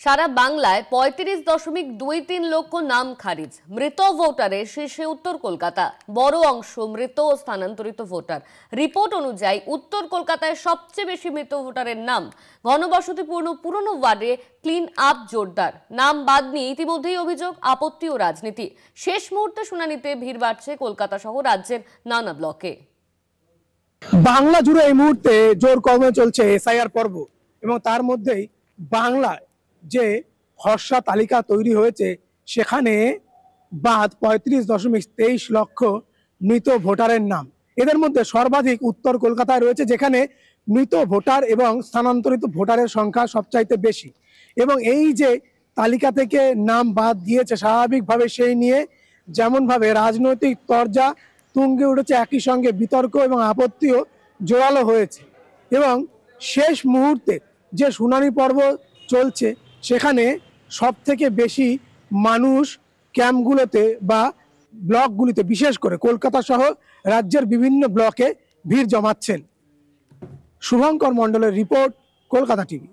সারা বাংলায় ৩৫.23 লক্ষ নাম খারিজ। মৃত ভোটারের শীর্ষে উত্তর কলকাতা, বড় অংশ মৃত ও স্থানান্তরিত ভোটার। রিপোর্ট অনুযায়ী উত্তর কলকাতায় সবচেয়ে বেশি মৃত ভোটারের নাম। ঘনবসতিপূর্ণ পুরনো ওয়ার্ডে ক্লিন আপ জোরদার। নাম বাদ নিয়ে ইতিমধ্যেই অভিযোগ, আপত্তি ও রাজনীতি। শেষ মুহূর্তে শুনানিতে ভিড় বাড়ছে কলকাতা সহ রাজ্যের নানা ব্লকে। বাংলা জুড়ে এই মুহূর্তে জোর কর্মে চলছে এসআইআর পর্ব এবং তার মধ্যেই বাংলায় যে খসড়া তালিকা তৈরি হয়েছে সেখানে বাদ ৩৫.23 লক্ষ মৃত ভোটারের নাম। এদের মধ্যে সর্বাধিক উত্তর কলকাতায় রয়েছে, যেখানে মৃত ভোটার এবং স্থানান্তরিত ভোটারের সংখ্যা সবচাইতে বেশি। এবং এই যে তালিকা থেকে নাম বাদ দিয়েছে, স্বাভাবিকভাবে সেই নিয়ে যেমনভাবে রাজনৈতিক তরজা তুঙ্গে উঠেছে, একই সঙ্গে বিতর্ক এবং আপত্তিও জোরালো হয়েছে। এবং শেষ মুহূর্তে যে শুনানি পর্ব চলছে সেখানে সব থেকে বেশি মানুষ ক্যাম্পগুলোতে বা ব্লকগুলিতে, বিশেষ করে কলকাতা সহ রাজ্যের বিভিন্ন ব্লকে ভিড় জমাচ্ছেন। শুভঙ্কর মণ্ডলের রিপোর্ট, কলকাতা টিভি।